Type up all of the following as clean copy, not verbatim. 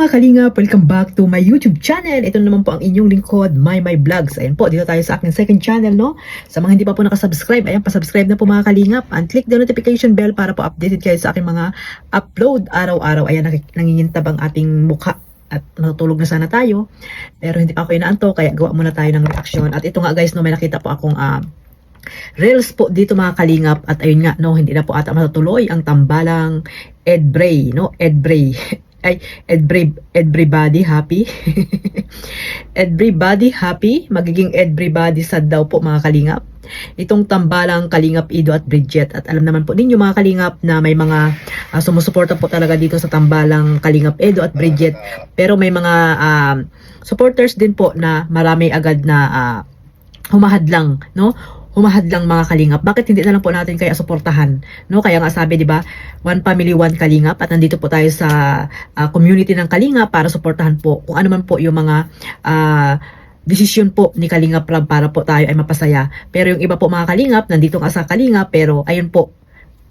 mga kalingap, welcome back to my YouTube channel. Ito naman po ang inyong lingkod, My Vlogs. Ayan po, dito tayo sa aking second channel, no? Sa mga hindi pa po nakasubscribe, ayan, pasubscribe na po mga kalingap. And click the notification bell para po updated kayo sa aking mga upload araw-araw. Ayan, nangingintab ang ating mukha at matutulog na sana tayo. Pero hindi pa ako inaanto, kaya gawa muna tayo ng reaction. At ito nga guys, no, may nakita po akong reels po dito mga kalingap. At ayun nga, no, hindi na po ata matutuloy ang tambalang Ed Bray, no? Ed Bray. Ay, everybody happy. Everybody happy. Magiging everybody sad daw po mga kalingap. Itong tambalang Kalingap Edo at Bridget. At alam naman po ninyo mga kalingap na may mga sumusuporta po talaga dito sa tambalang Kalingap Edo at Bridget. Pero may mga supporters din po na marami agad na humahadlang, no? Humahadlang mga kalingap. Bakit hindi na lang po natin kaya suportahan, no? Kaya nga sabi, 'di ba, one family, one kalingap, at nandito po tayo sa community ng kalingap para suportahan po kung ano man po yung mga desisyon po ni Kalingap Rab para po tayo ay mapasaya. Pero yung iba po mga kalingap, nandito nga sa kalingap, pero ayun po,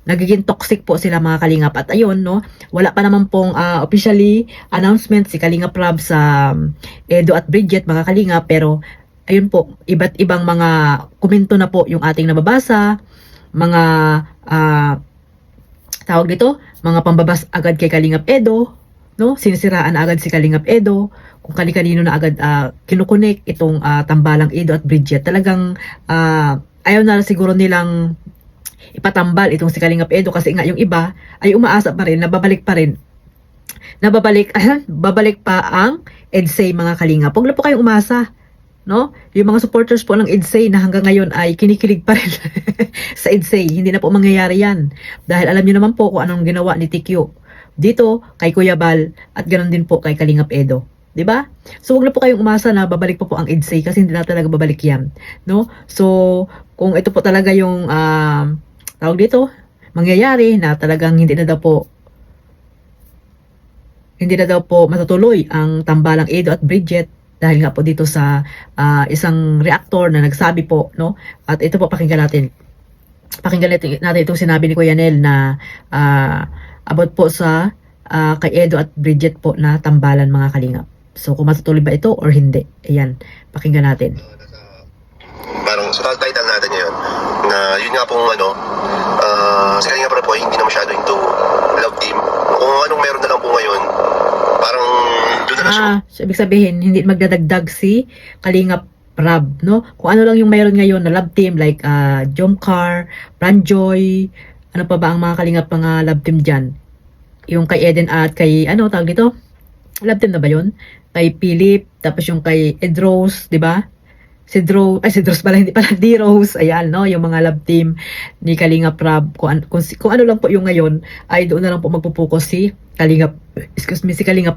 nagiging toxic po sila mga kalingap. At ayun, no, wala pa naman pong officially announcement si Kalingap Rab sa Edo at Bridget mga kalingap, pero ayun po, iba't ibang mga komento na po yung ating nababasa, mga tawag dito, mga pambabas agad kay Kalingap Edo, no? Sinisiraan na agad si Kalingap Edo, kung kani-kanino na agad kinukunik itong tambalang Edo at Bridget. Talagang ayaw na siguro nilang ipatambal itong si Kalingap Edo kasi nga yung iba ay umaasa pa rin, babalik pa ang EDSA mga kalingap. Huwag na po kayong umasa, no? Yung mga supporters po ng EDSA na hanggang ngayon ay kinikilig pa rin sa EDSA, hindi na po mangyayari yan. Dahil alam niyo naman po kung anong ginawa ni TQ dito kay Kuya Bal at ganoon din po kay Kalingap Edo. 'Di ba? So wag na po kayong umasa na babalik po ang EDSA kasi hindi na talaga babalik yan, no? So kung ito po talaga yung tawag dito, mangyayari na talagang hindi na daw po matutuloy ang tambalang Edo at Bridget dahil nga po dito sa isang reactor na nagsabi po, no? At ito po, pakinggan natin itong sinabi ni Kuya Nel na about po sa kay Edo at Bridget po na tambalan mga kalingap. So kung matutuloy ba ito or hindi, ayan, pakinggan natin. Parang sa title natin ngayon na yun nga pong si Kalingap Rab po hindi na masyado into love team. Kung anong meron na lang po ngayon, parang doon na siya. So, ibig sabihin, hindi magdadagdag si Kalingap Rab, no? Kung ano lang yung mayroon ngayon na love team like Jomcar, Franjoy, ano pa ba ang mga kalingap mga love team dyan? Yung kay Eden at kay, tawag dito? Love team na ba yun? Kay Philip, tapos yung kay Edrose, di ba? Si Rose pala, hindi pala, D-Rose, ayan, no? Yung mga love team ni Kalingap Rab, kung ano lang po yung ngayon, ay doon na lang po magpupokus si Kalingap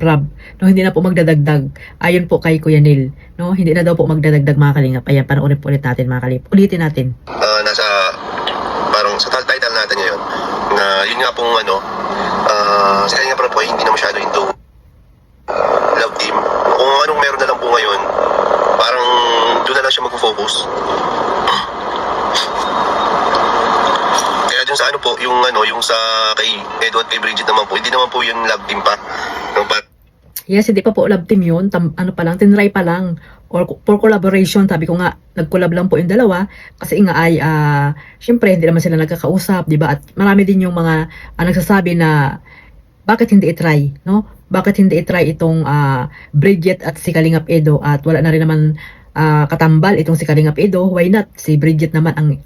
Rab, no? Hindi na po magdadagdag, ayon po kay Kuya Neil, no? Hindi na daw po magdadagdag mga kalingap. Ayan, panoorin po ulit natin mga kalingap. Ulitin natin. Parang sa title natin ngayon, na yun nga pong si Kalingap Rab po hindi na masyado into love team. Kung anong meron na lang po ngayon, parang doon na lang siya mag-focus. Kaya dun sa yung sa kay Edo at kay Bridget naman po, hindi naman po yung love team pa. Yes, hindi pa po love team yun. Tinry pa lang. Or for collaboration, sabi ko nga, nag-collab lang po yung dalawa. Kasi nga ay, syempre, hindi naman sila nagkakausap, di ba? At marami din yung mga nagsasabi na, bakit hindi i-try, no? Bakit hindi i-try itong Bridget at si Kalingap Edo at wala na rin naman katambal itong si Kalingap Edo, why not? Si Bridget naman ang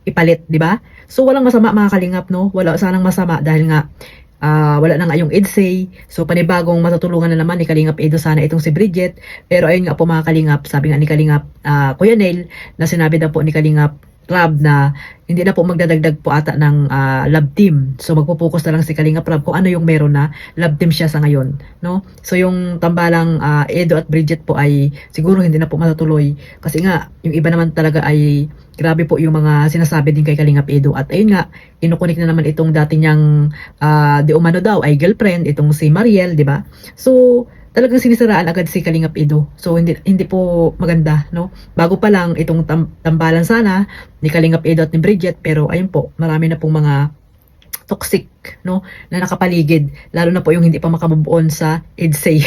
ipalit, di ba? So walang masama mga kalingap, no? Wala sanang masama dahil nga wala na nga yung EDSA. So panibagong matutulungan na naman ni Kalingap Edo sana itong si Bridget. Pero ayun nga po mga kalingap, sabi nga ni Kalingap Kuya Nel na sinabi daw po ni Kalingap Rab na hindi na po magdadagdag po ata ng love team. So magpo-focus na lang si Kalingap Rab kung ano yung meron na love team siya sa ngayon, no? So yung tambalang Edo at Bridget po ay siguro hindi na po matutuloy kasi nga yung iba naman talaga ay grabe po yung mga sinasabi din kay Kalingap Edo. At ayun nga, inukunik na naman itong dati niyang di umano daw ay girlfriend, itong si Mariel, di ba? So talagang sinisiraan agad si Kalingap Edo. So hindi po maganda, no? Bago pa lang itong tambalan sana ni Kalingap Edo at ni Bridget, pero ayun po, marami na pong mga toxic, no, na nakapaligid, lalo na po yung hindi pa makamove on sa EDSA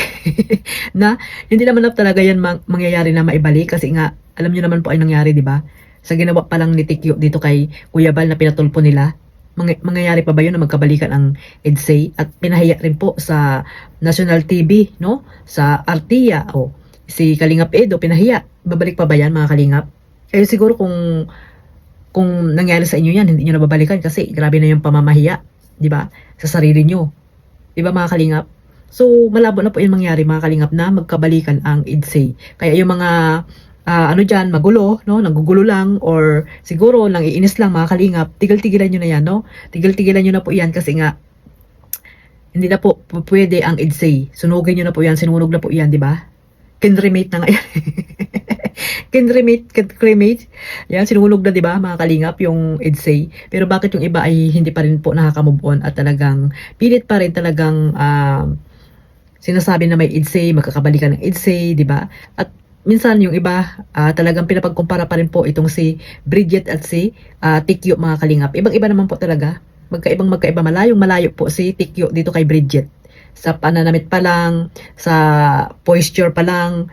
na hindi naman na talaga yan mangyayari na maibalik kasi nga alam niyo naman po ay nangyari, di ba? Sa ginawa pa lang ni Tikyo dito kay Kuya Bal na pinatulpo nila, mangyayari pa ba yun na magkabalikan ang EDSA? At pinahiya rin po sa National TV, no? Sa Artia, si Kalingap Edo, pinahiya. Babalik pa ba yan, mga Kalingap? Kaya siguro kung nangyari sa inyo yan, hindi nyo nababalikan kasi grabe na yung pamamahiya, di ba? Sa sarili nyo. Di ba, mga Kalingap? So, malabo na po yung mangyari, mga Kalingap, na magkabalikan ang EDSA. Kaya yung mga dyan, magulo, no? Nagugulo lang or siguro lang iinis lang, mga Kalingap, tigil-tigilan nyo na yan, no? Tigil-tigilan nyo na po yan kasi nga hindi na po pwede ang EDSA. Sunugin nyo na po yan, sinunog na po yan, di ba? Kinremate na nga yan. Cremate. Yan, sinunog na, di ba, mga Kalingap, yung EDSA. Pero bakit yung iba ay hindi pa rin po nakaka-move on at talagang pilit pa rin talagang sinasabi na may EDSA, magkakabalikan ng EDSA, di ba? At minsan yung iba talagang pinapagkumpara pa rin po itong si Bridget at si Tikyo, mga Kalingap. Ibang-iba naman po talaga. Magkaiba, malayong malayo po si Tikyo dito kay Bridget. Sa pananamit pa lang, sa posture pa lang,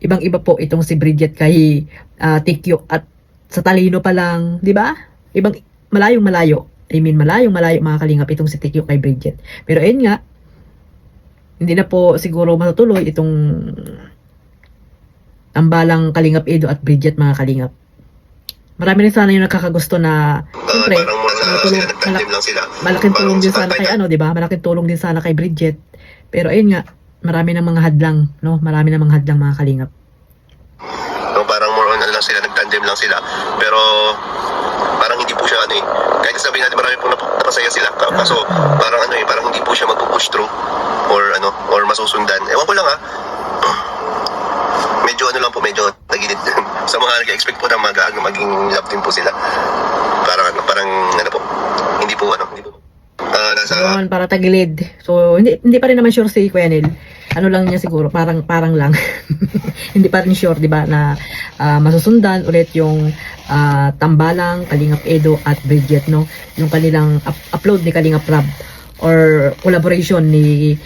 ibang-iba po itong si Bridget kay Tikyo at sa talino pa lang, di ba? Malayong malayo. Malayong malayo, mga Kalingap, itong si Tikyo kay Bridget. Pero ayun nga, hindi na po siguro matutuloy itong tambalang Kalingap Edo at Bridget, mga Kalingap. Marami rin sana yung nakakagusto na siyempre, malaking tulong din sana kay di ba? Malaking tulong din sana kay Bridget. Pero ayun nga, marami ng mga hadlang, no? Marami ng mga hadlang, mga Kalingap. No, parang more on lang sila, nag-tandem lang sila. Pero parang hindi po siya kahit sabihin natin marami pong napasaya sila. Kaso parang parang hindi po siya mag-push through or masusundan. Ewan ko lang medyo medyo nagilid sa mga nag-expect po na maging love team po sila. Parang hindi po. Yun, para tagilid. So, hindi pa rin naman sure si Kuya Nel. Ano lang niya siguro, parang lang. Hindi pa rin sure, di ba, na masusundan ulit yung tambalang Kalingap Edo at Bridget, no? Yung kanilang upload ni Kalingap Rab or collaboration ni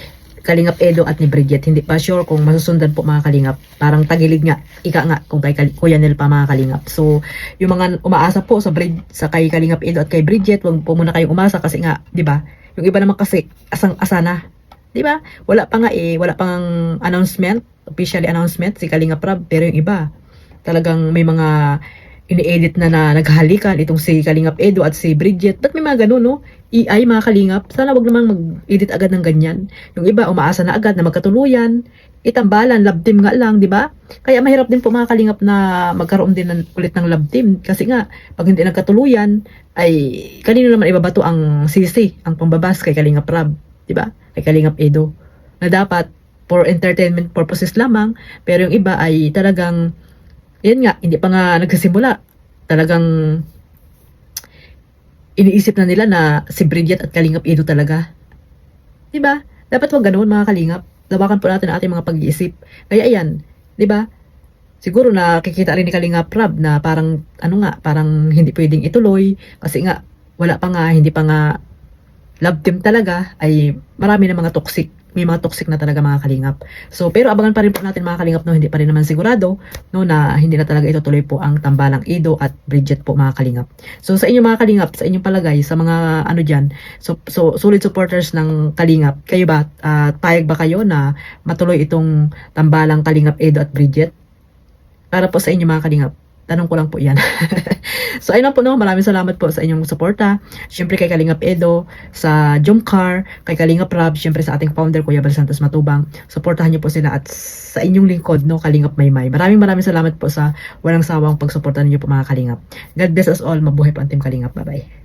Kalingap Edo at ni Bridget. Hindi pa sure kung masusundan po, mga Kalingap. Parang tagilid nga, kung kay Kuya Nel pa, mga Kalingap. So, yung mga umaasa po sa kay Kalingap Edo at kay Bridget, wag po muna kayong umasa kasi nga, di ba? Yung iba naman kasi asang-asa na. Di ba? Wala pa pang announcement, officially announcement si Kalingap Rab, pero yung iba talagang may mga ini-edit na naghahalikan itong si Kalingap Edo at si Bridget. Ba't may mga ganun, no? EI, mga Kalingap. Sana wag namang mag-edit agad ng ganyan. Yung iba, umaasa na agad na magkatuluyan. Itambalan, love team nga lang, di ba? Kaya mahirap din po, mga Kalingap, na magkaroon din ulit ng love team. Kasi nga, pag hindi nagkatuluyan, ay kanino naman ibabato ang sisi, ang pambabas kay Kalingap Rab, di ba? Kay Kalingap Edo. Na dapat, for entertainment purposes lamang, pero yung iba ay talagang yan nga, hindi pa nga nagsisimula. Talagang iniisip na nila na si Bridget at Kalingap Edo talaga. Diba? Dapat wag ganoon, mga Kalingap. Lawakan po natin ang ating mga pag-iisip. Kaya ayan, diba? Siguro nakikita rin ni Kalingap Rab na parang, parang hindi pwedeng ituloy. Kasi nga, hindi pa nga love team talaga, ay marami na mga toxic. May mga toxic na talaga, mga Kalingap. So, pero abangan pa rin po natin, mga Kalingap, no, hindi pa rin naman sigurado, no, na hindi na talaga itutuloy po ang tambalang Edo at Bridget po, mga Kalingap. So, sa inyo, mga Kalingap, sa inyong palagay, sa mga dyan, so solid supporters ng Kalingap, kayo ba, payag ba kayo na matuloy itong tambalang Kalingap Edo at Bridget? Para po sa inyo, mga Kalingap. Tanong ko lang po yan. So, ayun lang po, no. Maraming salamat po sa inyong suporta. Siyempre kay Kalingap Edo, sa Jomcar, kay Kalingap Rab, siyempre sa ating founder, Kuya Bal Santos Matubang. Suportahan niyo po sila at sa inyong lingkod, no, Kalingap Maymay. Maraming salamat po sa walang sawang pagsuportahan niyo po, mga Kalingap. God bless us all. Mabuhay po ang Team Kalingap. Bye-bye.